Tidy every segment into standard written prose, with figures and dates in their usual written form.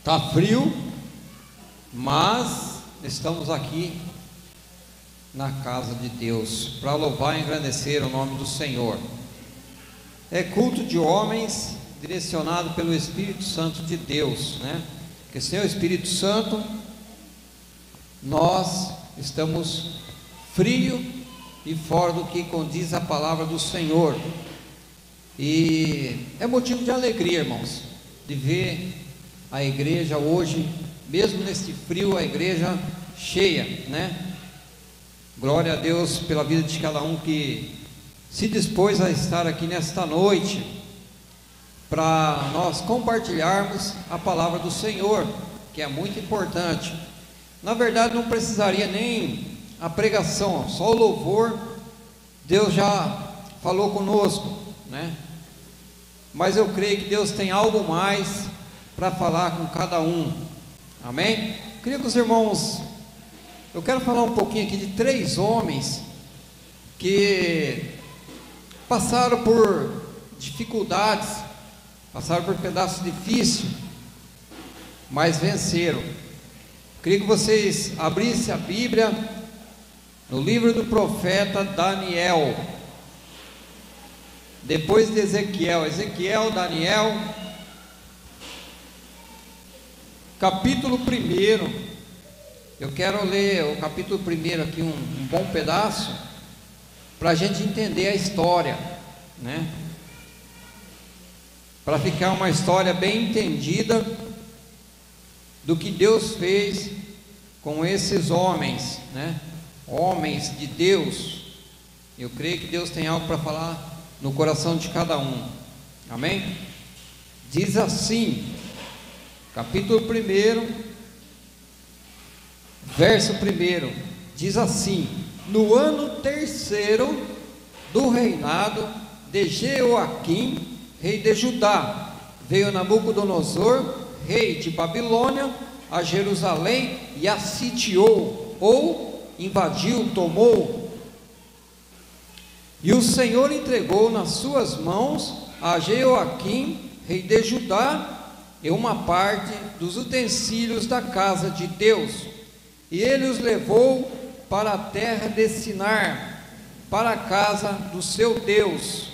Tá frio, mas estamos aqui na casa de Deus para louvar e engrandecer o nome do Senhor. É culto de homens direcionado pelo Espírito Santo de Deus, né? Porque sem o Espírito Santo nós estamos frio e fora do que condiz a palavra do Senhor. E é motivo de alegria, irmãos, de ver a igreja hoje, mesmo neste frio, a igreja cheia, né? Glória a Deus pela vida de cada um que se dispôs a estar aqui nesta noite, para nós compartilharmos a palavra do Senhor, que é muito importante. Na verdade não precisaria nem a pregação, só o louvor, Deus já falou conosco, né? Mas eu creio que Deus tem algo mais para falar com cada um, amém? Queria que os irmãos, eu quero falar um pouquinho aqui de 3 homens que passaram por dificuldades, passaram por pedaços difíceis, mas venceram. Queria que vocês abrissem a Bíblia no livro do profeta Daniel, depois de Ezequiel, Daniel, capítulo 1. Eu quero ler o capítulo 1 aqui, um bom pedaço, para a gente entender a história, né? Para ficar uma história bem entendida do que Deus fez com esses homens, né? Homens de Deus. Eu creio que Deus tem algo para falar no coração de cada um, amém? Diz assim, capítulo 1, verso 1, diz assim: no ano 3º do reinado de Jeoaquim, rei de Judá, veio Nabucodonosor, rei de Babilônia, a Jerusalém e a sitiou, ou invadiu, tomou. E o Senhor entregou nas suas mãos a Jeoaquim, rei de Judá, e uma parte dos utensílios da casa de Deus, e ele os levou para a terra de Sinar, para a casa do seu Deus,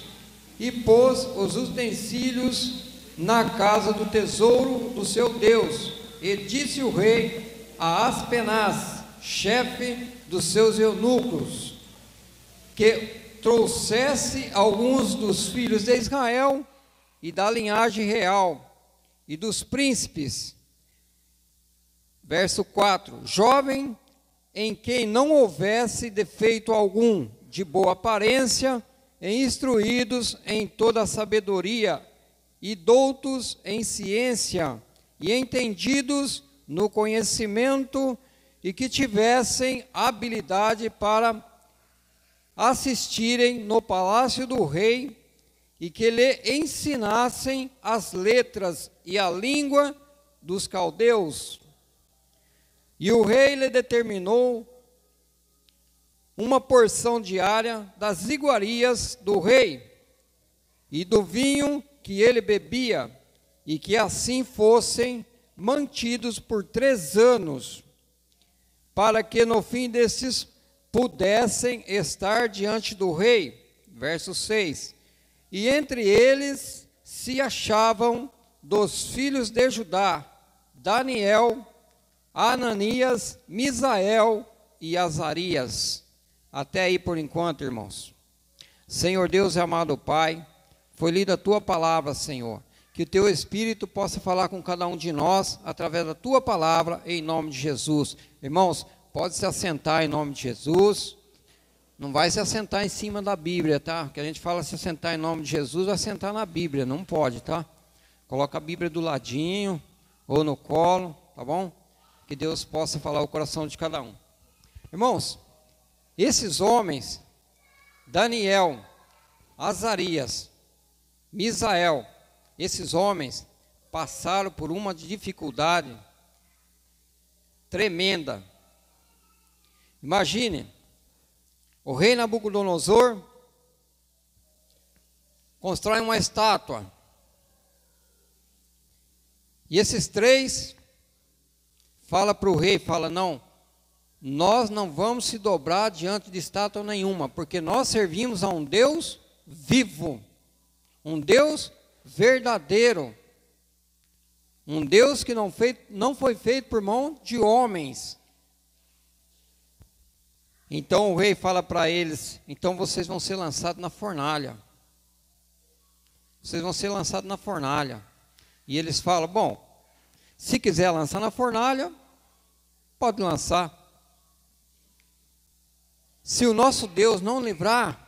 e pôs os utensílios na casa do tesouro do seu Deus. E disse o rei a Aspenaz, chefe dos seus eunucos, que trouxesse alguns dos filhos de Israel e da linhagem real e dos príncipes. Verso 4: jovem em quem não houvesse defeito algum, de boa aparência, e instruídos em toda a sabedoria, e doutos em ciência, e entendidos no conhecimento, e que tivessem habilidade para assistirem no palácio do rei, e que lhe ensinassem as letras e a língua dos caldeus. E o rei lhe determinou uma porção diária das iguarias do rei e do vinho que ele bebia, e que assim fossem mantidos por 3 anos, para que no fim destes pudessem estar diante do rei. Verso 6: e entre eles se achavam dos filhos de Judá, Daniel, Ananias, Misael e Azarias. Até aí por enquanto, irmãos. Senhor Deus e amado Pai, foi lida a Tua palavra, Senhor. Que o Teu Espírito possa falar com cada um de nós, através da Tua palavra, em nome de Jesus. Irmãos, pode se assentar em nome de Jesus. Não vai se assentar em cima da Bíblia, tá? Que a gente fala se assentar em nome de Jesus, vai sentar na Bíblia, não pode, tá? Coloca a Bíblia do ladinho, ou no colo, tá bom? Que Deus possa falar o coração de cada um. Irmãos, esses homens, Daniel, Azarias, Misael, esses homens passaram por uma dificuldade tremenda. Imagine, o rei Nabucodonosor constrói uma estátua, e esses 3 fala para o rei, fala, não, nós não vamos se dobrar diante de estátua nenhuma, porque nós servimos a um Deus vivo, um Deus verdadeiro, um Deus que não foi feito por mão de homens. Então o rei fala para eles, então vocês vão ser lançados na fornalha. Vocês vão ser lançados na fornalha. E eles falam, bom, se quiser lançar na fornalha, pode lançar. Se o nosso Deus não livrar,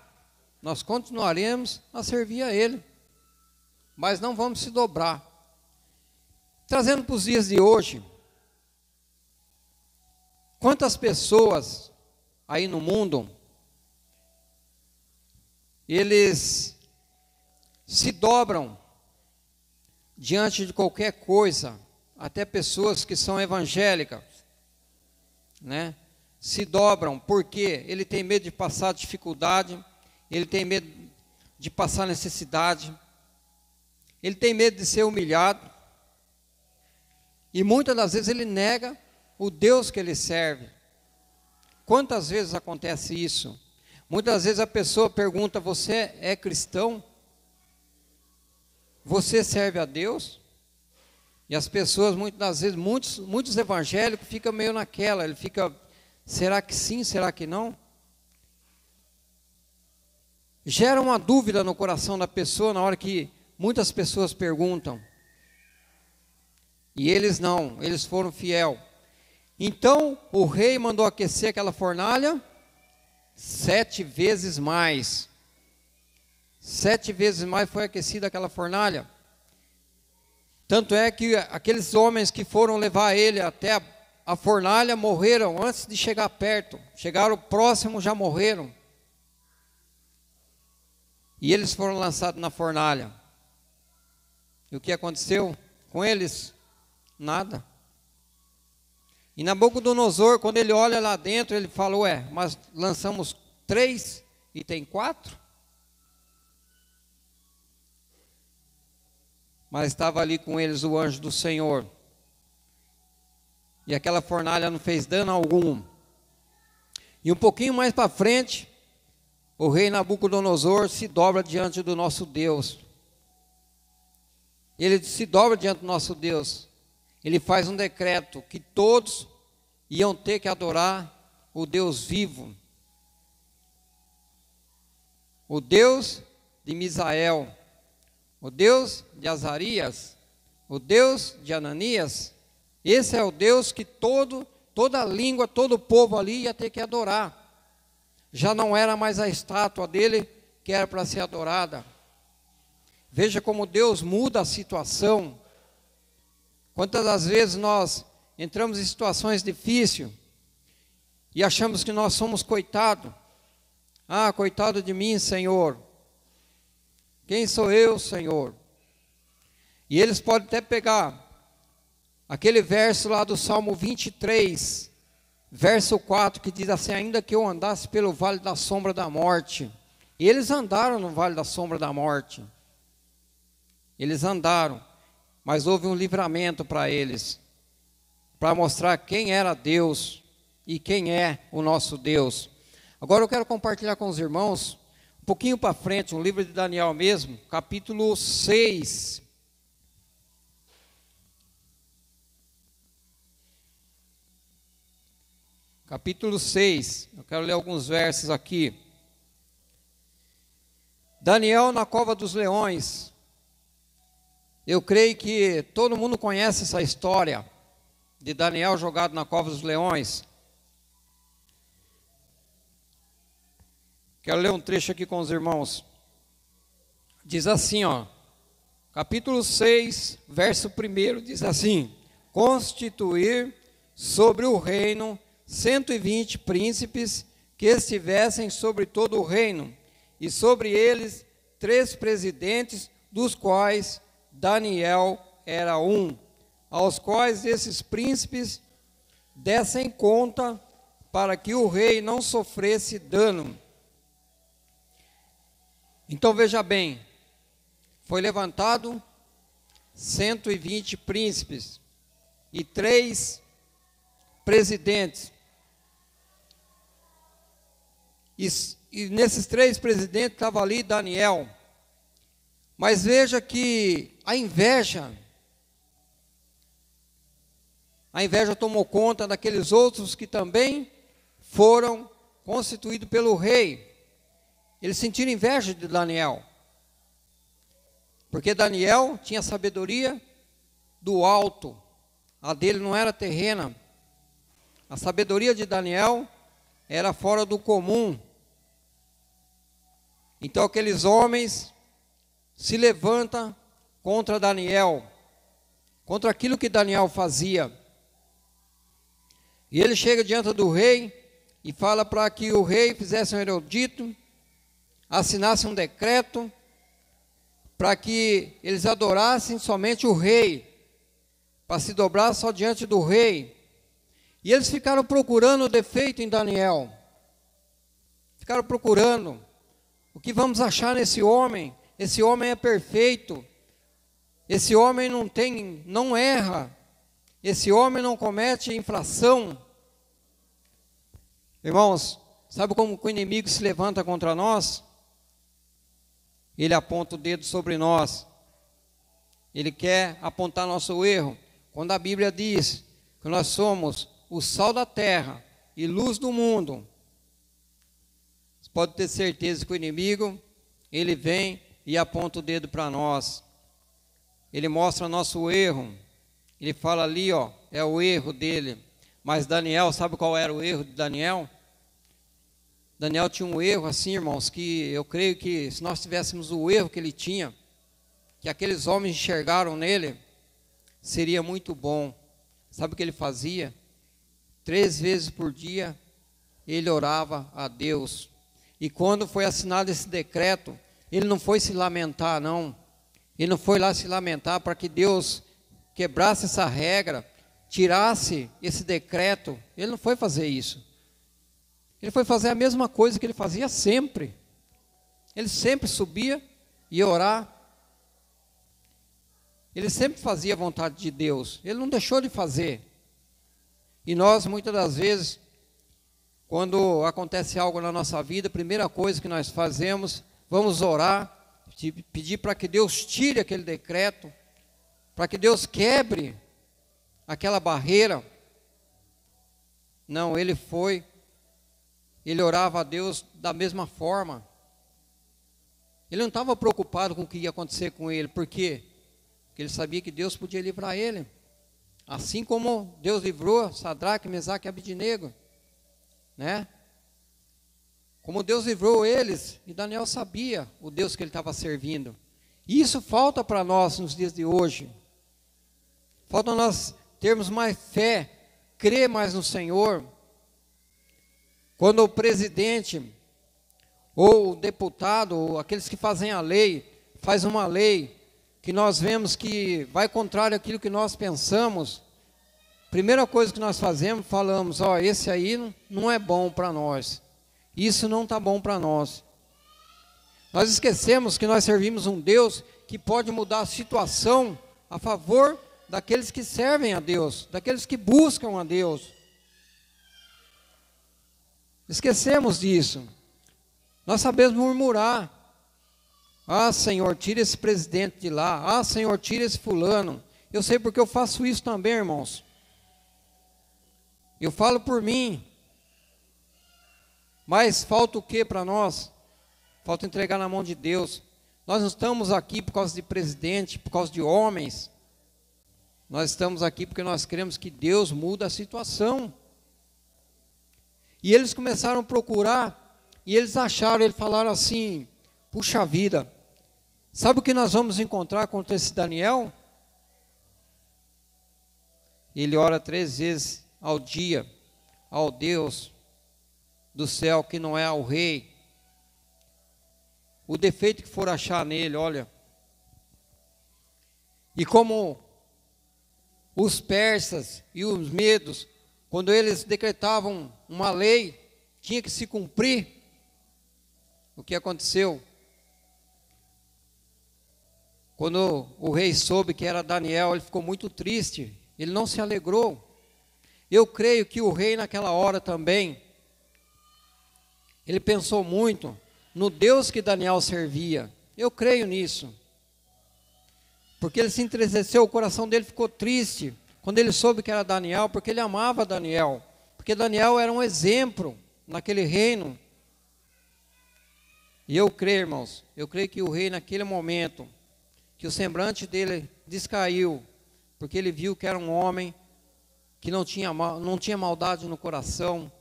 nós continuaremos a servir a Ele, mas não vamos se dobrar. Trazendo para os dias de hoje, quantas pessoas aí no mundo, eles se dobram diante de qualquer coisa, até pessoas que são evangélicas, né? Se dobram porque ele tem medo de passar dificuldade, ele tem medo de passar necessidade, ele tem medo de ser humilhado, e muitas das vezes ele nega o Deus que ele serve. Quantas vezes acontece isso? Muitas vezes a pessoa pergunta, você é cristão? Você serve a Deus? E as pessoas, muitas das vezes, muitos evangélicos ficam meio naquela, ele fica, será que sim, será que não? Gera uma dúvida no coração da pessoa na hora que muitas pessoas perguntam. E eles não, eles foram fiel. Então o rei mandou aquecer aquela fornalha 7 vezes mais. 7 vezes mais foi aquecida aquela fornalha. Tanto é que aqueles homens que foram levar ele até a fornalha morreram antes de chegar perto. Chegaram próximo, já morreram. E eles foram lançados na fornalha. E o que aconteceu com eles? Nada. E Nabucodonosor, quando ele olha lá dentro, ele fala, ué, mas lançamos 3 e tem 4? Mas estava ali com eles o anjo do Senhor. E aquela fornalha não fez dano algum. E um pouquinho mais para frente, o rei Nabucodonosor se dobra diante do nosso Deus. Ele se dobra diante do nosso Deus. Ele faz um decreto que todos iam ter que adorar o Deus vivo. O Deus de Misael, o Deus de Azarias, o Deus de Ananias. Esse é o Deus que toda língua, todo povo ali ia ter que adorar. Já não era mais a estátua dele que era para ser adorada. Veja como Deus muda a situação. Quantas das vezes nós entramos em situações difíceis e achamos que nós somos coitados. Ah, coitado de mim, Senhor. Quem sou eu, Senhor? E eles podem até pegar aquele verso lá do Salmo 23, verso 4, que diz assim, ainda que eu andasse pelo vale da sombra da morte. E eles andaram no vale da sombra da morte. Eles andaram, mas houve um livramento para eles, para mostrar quem era Deus e quem é o nosso Deus. Agora eu quero compartilhar com os irmãos, um pouquinho para frente, um livro de Daniel mesmo, capítulo 6. Capítulo 6, eu quero ler alguns versos aqui. Daniel na cova dos leões. Eu creio que todo mundo conhece essa história de Daniel jogado na cova dos leões. Quero ler um trecho aqui com os irmãos. Diz assim, ó, capítulo 6, verso 1, diz assim, constituir sobre o reino 120 príncipes que estivessem sobre todo o reino, e sobre eles 3 presidentes, dos quais Daniel era um, aos quais esses príncipes dessem conta para que o rei não sofresse dano. Então veja bem, foi levantado 120 príncipes e 3 presidentes. E nesses 3 presidentes estava ali Daniel. Mas veja que a inveja tomou conta daqueles outros que também foram constituídos pelo rei. Eles sentiram inveja de Daniel, porque Daniel tinha sabedoria do alto, a dele não era terrena. A sabedoria de Daniel era fora do comum. Então aqueles homens se levantam contra Daniel, contra aquilo que Daniel fazia. E ele chega diante do rei e fala para que o rei fizesse um edito, assinasse um decreto, para que eles adorassem somente o rei, para se dobrar só diante do rei. E eles ficaram procurando defeito em Daniel. Ficaram procurando. O que vamos achar nesse homem? Esse homem é perfeito. Esse homem não erra. Esse homem não comete infração. Irmãos, sabe como o inimigo se levanta contra nós? Ele aponta o dedo sobre nós. Ele quer apontar nosso erro. Quando a Bíblia diz que nós somos o sal da terra e luz do mundo, você pode ter certeza que o inimigo, ele vem e aponta o dedo para nós. Ele mostra nosso erro. Ele fala ali, ó, é o erro dele. Mas Daniel, sabe qual era o erro de Daniel? Daniel tinha um erro assim, irmãos, que eu creio que se nós tivéssemos o erro que ele tinha, que aqueles homens enxergaram nele, seria muito bom. Sabe o que ele fazia? 3 vezes por dia, ele orava a Deus. E quando foi assinado esse decreto, ele não foi se lamentar, não. Ele não foi lá se lamentar para que Deus quebrasse essa regra, tirasse esse decreto. Ele não foi fazer isso. Ele foi fazer a mesma coisa que ele fazia sempre. Ele sempre subia e ia orar. Ele sempre fazia a vontade de Deus. Ele não deixou de fazer. E nós, muitas das vezes, quando acontece algo na nossa vida, a primeira coisa que nós fazemos, vamos orar, pedir para que Deus tire aquele decreto, para que Deus quebre aquela barreira. Não, ele orava a Deus da mesma forma. Ele não estava preocupado com o que ia acontecer com ele. Por quê? Porque ele sabia que Deus podia livrar ele. Assim como Deus livrou Sadraque, Mesaque e Abidnego, né? Como Deus livrou eles, e Daniel sabia o Deus que ele estava servindo. E isso falta para nós nos dias de hoje. Falta nós termos mais fé, crer mais no Senhor. Quando o presidente, ou o deputado, ou aqueles que fazem a lei, faz uma lei que nós vemos que vai contrário àquilo que nós pensamos, primeira coisa que nós fazemos, falamos, ó, esse aí não é bom para nós. Isso não está bom para nós. Nós esquecemos que nós servimos um Deus que pode mudar a situação a favor daqueles que servem a Deus, daqueles que buscam a Deus. Esquecemos disso. Nós sabemos murmurar. Ah, Senhor, tira esse presidente de lá. Ah, Senhor, tira esse fulano. Eu sei porque eu faço isso também, irmãos. Eu falo por mim. Mas falta o que para nós? Falta entregar na mão de Deus. Nós não estamos aqui por causa de presidente, por causa de homens. Nós estamos aqui porque nós queremos que Deus mude a situação. E eles começaram a procurar, e eles falaram assim, puxa vida, sabe o que nós vamos encontrar contra esse Daniel? Ele ora 3 vezes ao dia, ao Deus do céu, que não é ao rei. O defeito que for achar nele, olha. E como os persas e os medos, quando eles decretavam uma lei, tinha que se cumprir. O que aconteceu? Quando o rei soube que era Daniel, ele ficou muito triste. Ele não se alegrou. Eu creio que o rei naquela hora também, ele pensou muito no Deus que Daniel servia. Eu creio nisso. Porque ele se entristeceu, o coração dele ficou triste quando ele soube que era Daniel, porque ele amava Daniel. Porque Daniel era um exemplo naquele reino. E eu creio, irmãos, eu creio que o rei naquele momento, que o semblante dele descaiu, porque ele viu que era um homem que não tinha maldade no coração,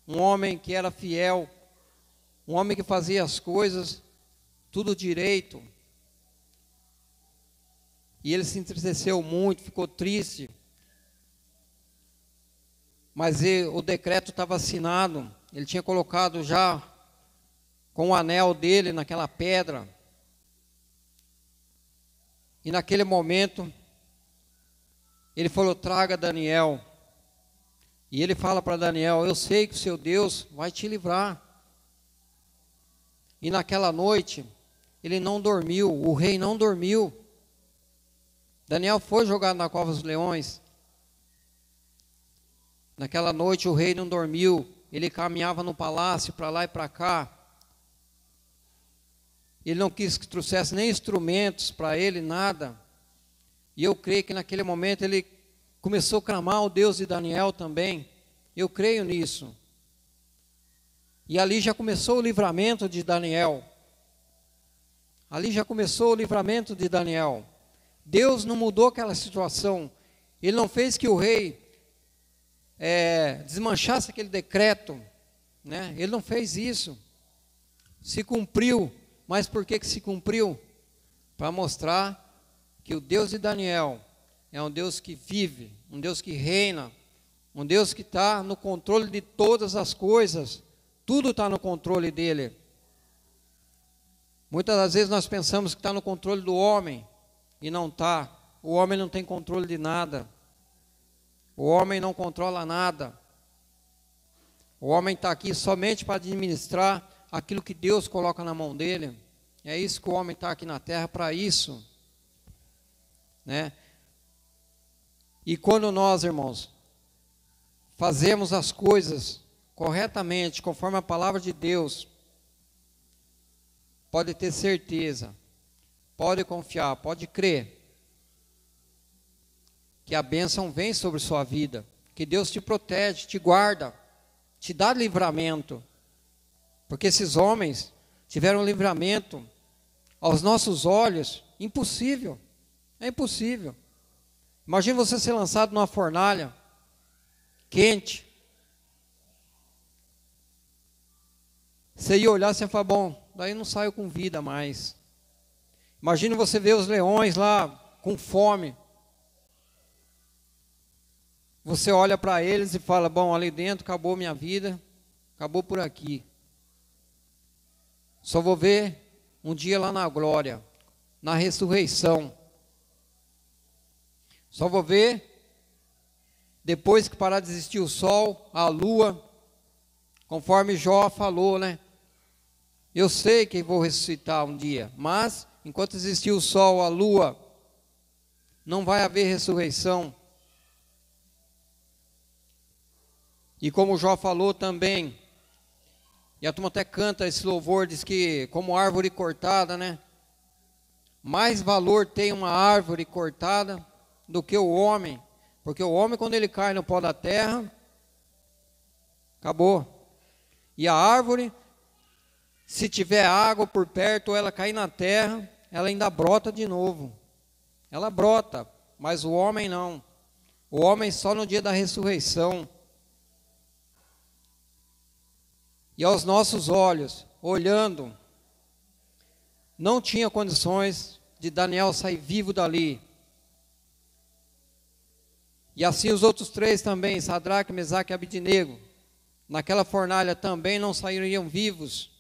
um homem que era fiel, um homem que fazia as coisas tudo direito. E ele se entristeceu muito, ficou triste. Mas o decreto estava assinado, ele tinha colocado já com o anel dele naquela pedra. E naquele momento, ele falou: traga Daniel. E ele fala para Daniel: eu sei que o seu Deus vai te livrar. E naquela noite, ele não dormiu, o rei não dormiu. Daniel foi jogado na cova dos leões. Naquela noite o rei não dormiu, ele caminhava no palácio para lá e para cá. Ele não quis que trouxesse nem instrumentos para ele, nada. E eu creio que naquele momento ele começou a clamar o Deus de Daniel também. Eu creio nisso. E ali já começou o livramento de Daniel. Ali já começou o livramento de Daniel. Deus não mudou aquela situação. Ele não fez que o rei desmanchasse aquele decreto, né? Ele não fez isso. Se cumpriu. Mas por que se cumpriu? Para mostrar que o Deus de Daniel é um Deus que vive, um Deus que reina, um Deus que está no controle de todas as coisas. Tudo está no controle dele. Muitas das vezes nós pensamos que está no controle do homem, e não está. O homem não tem controle de nada. O homem não controla nada. O homem está aqui somente para administrar aquilo que Deus coloca na mão dele. É isso que o homem está aqui na terra, para isso, né? E quando nós, irmãos, fazemos as coisas corretamente, conforme a palavra de Deus, pode ter certeza, pode confiar, pode crer, que a bênção vem sobre sua vida, que Deus te protege, te guarda, te dá livramento, porque esses homens tiveram livramento aos nossos olhos. Impossível, é impossível. Imagina você ser lançado numa fornalha quente, você ia olhar e falar: bom, daí não saio com vida mais. Imagina você ver os leões lá com fome, você olha para eles e fala: bom, ali dentro acabou minha vida, acabou por aqui. Só vou ver um dia lá na glória, na ressurreição. Só vou ver depois que parar de existir o sol, a lua, conforme Jó falou, né? Eu sei que vou ressuscitar um dia, mas enquanto existir o sol, a lua, não vai haver ressurreição. E como Jó falou também, e a turma até canta esse louvor, diz que como árvore cortada, né? Mais valor tem uma árvore cortada do que o homem. Porque o homem, quando ele cai no pó da terra, acabou. E a árvore, se tiver água por perto, ou ela cair na terra, ela ainda brota de novo. Ela brota, mas o homem não. O homem só no dia da ressurreição. E aos nossos olhos, olhando, não tinha condições de Daniel sair vivo dali. E assim os outros três também, Sadraque, Mesaque e Abidnego, naquela fornalha também não sairiam vivos.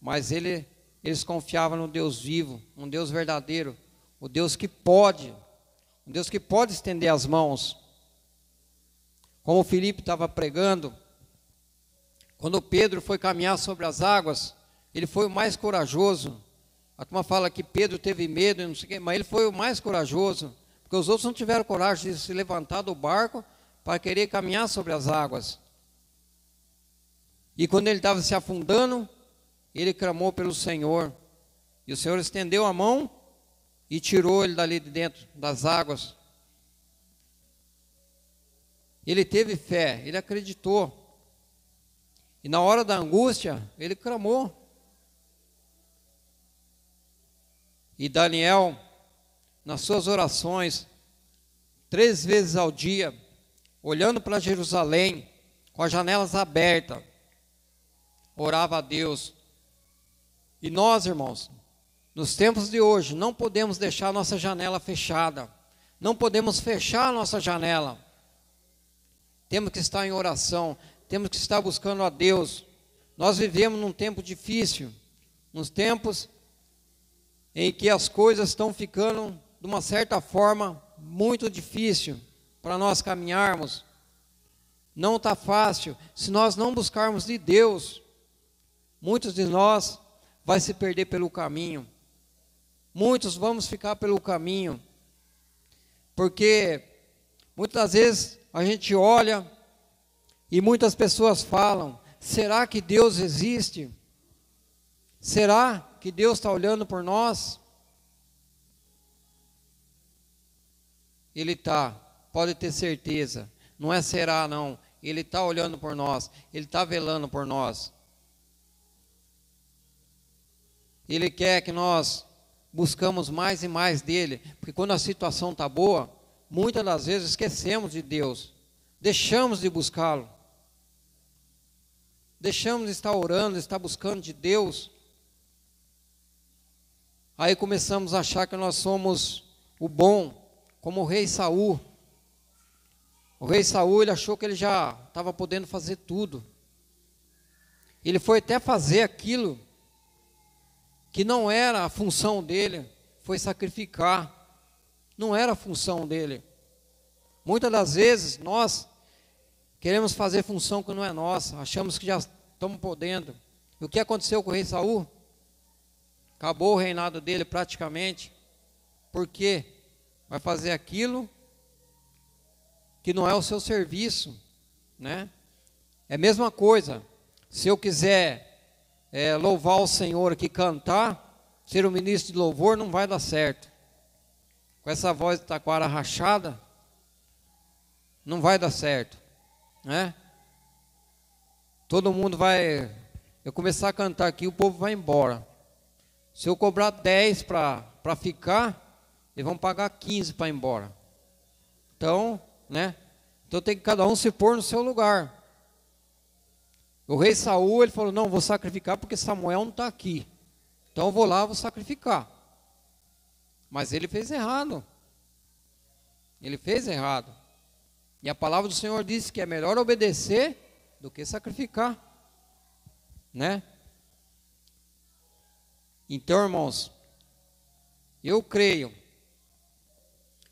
Mas eles confiavam no Deus vivo, um Deus verdadeiro, o Deus que pode, um Deus que pode estender as mãos. Como o Filipe estava pregando, quando Pedro foi caminhar sobre as águas, ele foi o mais corajoso. A turma fala que Pedro teve medo, não sei o quê, mas ele foi o mais corajoso, porque os outros não tiveram coragem de se levantar do barco para querer caminhar sobre as águas. E quando ele estava se afundando, ele clamou pelo Senhor. E o Senhor estendeu a mão e tirou ele dali de dentro das águas. Ele teve fé, ele acreditou. E na hora da angústia, ele clamou. E Daniel, nas suas orações, 3 vezes ao dia, olhando para Jerusalém, com as janelas abertas, orava a Deus. E nós, irmãos, nos tempos de hoje, não podemos deixar a nossa janela fechada. Não podemos fechar a nossa janela. Temos que estar em oração, temos que estar buscando a Deus. Nós vivemos num tempo difícil, nos tempos em que as coisas estão ficando, de uma certa forma, muito difícil para nós caminharmos. Não está fácil. Se nós não buscarmos de Deus, muitos de nós vai se perder pelo caminho. Muitos vamos ficar pelo caminho. Porque muitas das vezes a gente olha e muitas pessoas falam: será que Deus existe? Será que Deus está olhando por nós? Ele está, pode ter certeza. Não é será não, Ele está olhando por nós, Ele está velando por nós. Ele quer que nós buscamos mais e mais dEle, porque quando a situação está boa, muitas das vezes esquecemos de Deus, deixamos de buscá-lo, deixamos de estar orando, de estar buscando de Deus. Aí começamos a achar que nós somos o bom, como o rei Saul. O rei Saul, ele achou que ele já estava podendo fazer tudo. Ele foi até fazer aquilo que não era a função dele, foi sacrificar. Não era a função dele. Muitas das vezes nós queremos fazer função que não é nossa, achamos que já estamos podendo. E o que aconteceu com o rei Saul? Acabou o reinado dele praticamente. Por quê? Vai fazer aquilo que não é o seu serviço, né? É a mesma coisa. Se eu quiser louvar o Senhor aqui, cantar, ser um ministro de louvor, não vai dar certo. Com essa voz de taquara rachada, não vai dar certo, né? Todo mundo vai... Eu começar a cantar aqui, o povo vai embora. Se eu cobrar 10 para ficar, eles vão pagar 15 para ir embora. Então, né? Então tem que cada um se pôr no seu lugar. O rei Saul, ele falou: não, vou sacrificar porque Samuel não está aqui. Então eu vou lá, vou sacrificar. Mas ele fez errado. Ele fez errado. E a palavra do Senhor diz que é melhor obedecer do que sacrificar, né? Então, irmãos, eu creio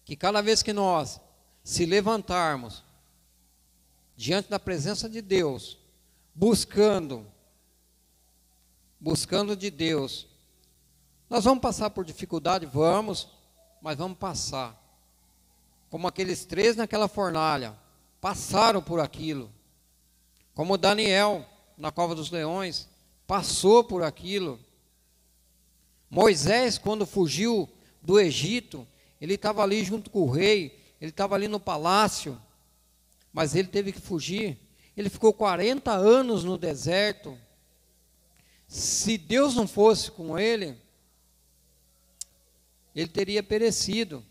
que cada vez que nós se levantarmos diante da presença de Deus, buscando de Deus, nós vamos passar por dificuldade, vamos, mas vamos passar. Como aqueles 3 naquela fornalha, passaram por aquilo. Como Daniel, na cova dos leões, passou por aquilo. Moisés, quando fugiu do Egito, ele estava ali junto com o rei, ele estava ali no palácio, mas ele teve que fugir. Ele ficou 40 anos no deserto. Se Deus não fosse com ele, ele teria perecido.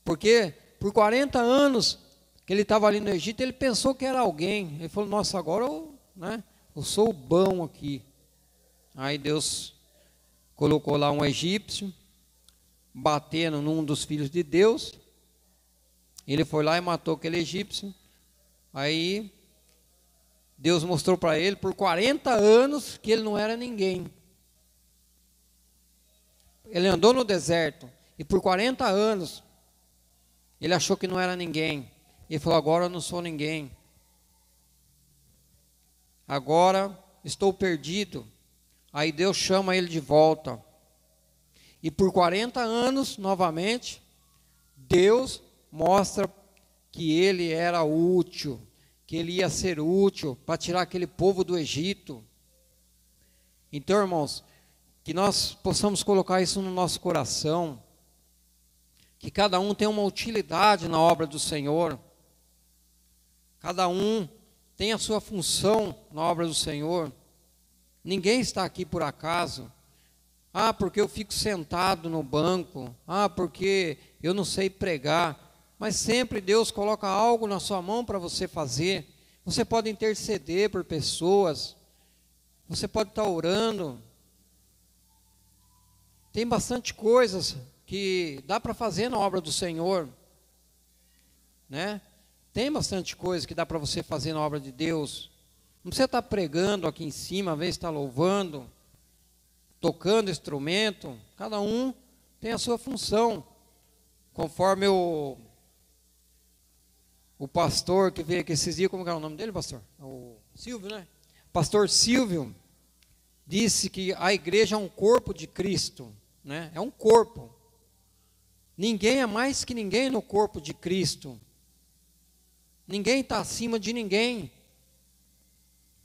Porque por 40 anos que ele estava ali no Egito, ele pensou que era alguém. Ele falou: nossa, agora eu sou o bom aqui. Aí Deus colocou lá um egípcio, batendo num dos filhos de Deus. Ele foi lá e matou aquele egípcio. Aí Deus mostrou para ele por 40 anos que ele não era ninguém. Ele andou no deserto e por 40 anos ele achou que não era ninguém. Ele falou: agora eu não sou ninguém. Agora estou perdido. Aí Deus chama ele de volta. E por 40 anos, novamente, Deus mostra que ele era útil, que ele ia ser útil para tirar aquele povo do Egito. Então, irmãos, que nós possamos colocar isso no nosso coração, que cada um tem uma utilidade na obra do Senhor, cada um tem a sua função na obra do Senhor. Ninguém está aqui por acaso. Ah, porque eu fico sentado no banco. Ah, porque eu não sei pregar. Mas sempre Deus coloca algo na sua mão para você fazer. Você pode interceder por pessoas. Você pode estar orando. Tem bastante coisas que dá para fazer na obra do Senhor, né? Tem bastante coisa que dá para você fazer na obra de Deus. Não precisa estar pregando aqui em cima, às vezes está louvando, tocando instrumento. Cada um tem a sua função. Conforme o pastor que veio aqui esses dias, como é o nome dele, pastor? O Silvio, né? Pastor Silvio disse que a igreja é um corpo de Cristo, né? É um corpo. Ninguém é mais que ninguém no corpo de Cristo. Ninguém está acima de ninguém.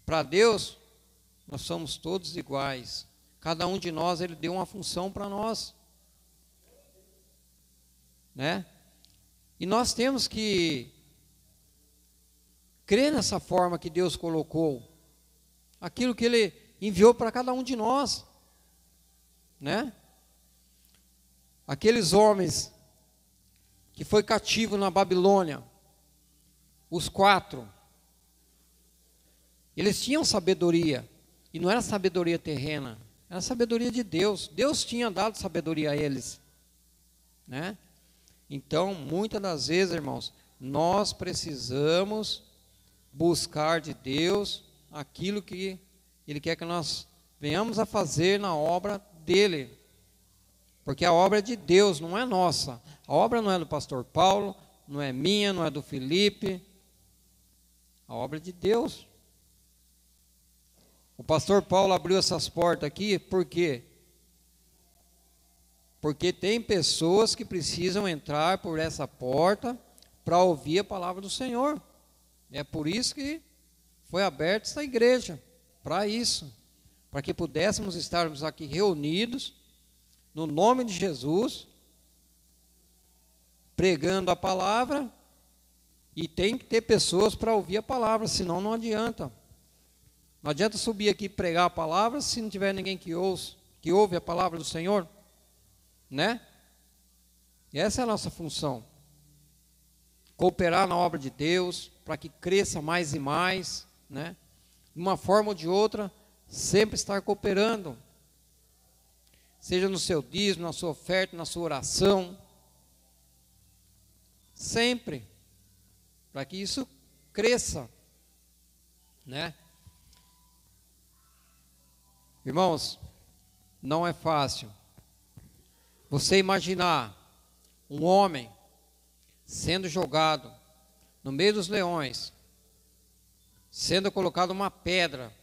Para Deus, nós somos todos iguais. Cada um de nós, Ele deu uma função para nós, né? E nós temos que crer nessa forma que Deus colocou, aquilo que Ele enviou para cada um de nós, né? Aqueles homens que foi cativo na Babilônia, os 4, eles tinham sabedoria, e não era sabedoria terrena, era sabedoria de Deus. Deus tinha dado sabedoria a eles, né? Então, muitas das vezes, irmãos, nós precisamos buscar de Deus aquilo que Ele quer que nós venhamos a fazer na obra dEle. Porque a obra é de Deus, não é nossa. A obra não é do pastor Paulo, não é minha, não é do Felipe. A obra é de Deus. O pastor Paulo abriu essas portas aqui, por quê? Porque tem pessoas que precisam entrar por essa porta para ouvir a palavra do Senhor. É por isso que foi aberta essa igreja, para isso. Para que pudéssemos estarmos aqui reunidos, no nome de Jesus, pregando a palavra, e tem que ter pessoas para ouvir a palavra, senão não adianta. Não adianta subir aqui e pregar a palavra se não tiver ninguém que ouve a palavra do Senhor, né? E essa é a nossa função. Cooperar na obra de Deus, para que cresça mais e mais, né? De uma forma ou de outra, sempre estar cooperando. Seja no seu dízimo, na sua oferta, na sua oração. Sempre. Para que isso cresça, né? Irmãos, não é fácil você imaginar um homem sendo jogado no meio dos leões, sendo colocado uma pedra.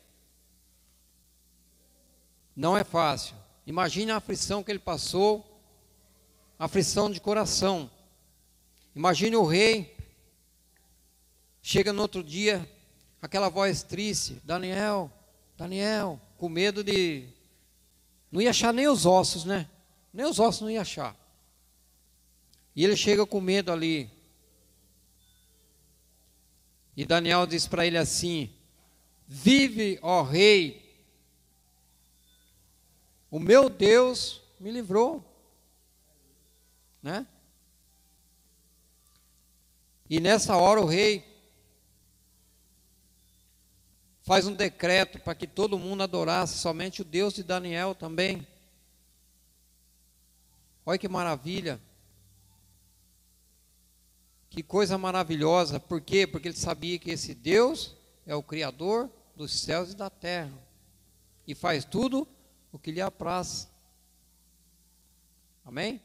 Não é fácil. Imagine a aflição que ele passou, aflição de coração. Imagine o rei, chega no outro dia, aquela voz triste, Daniel, Daniel, com medo de, não ia achar nem os ossos, né? Nem os ossos não ia achar. E ele chega com medo ali. E Daniel diz para ele assim: vive, ó rei, o meu Deus me livrou, né? E nessa hora o rei faz um decreto para que todo mundo adorasse somente o Deus de Daniel também. Olha que maravilha. Que coisa maravilhosa. Por quê? Porque ele sabia que esse Deus é o Criador dos céus e da terra. E faz tudo o que lhe apraz. Amém?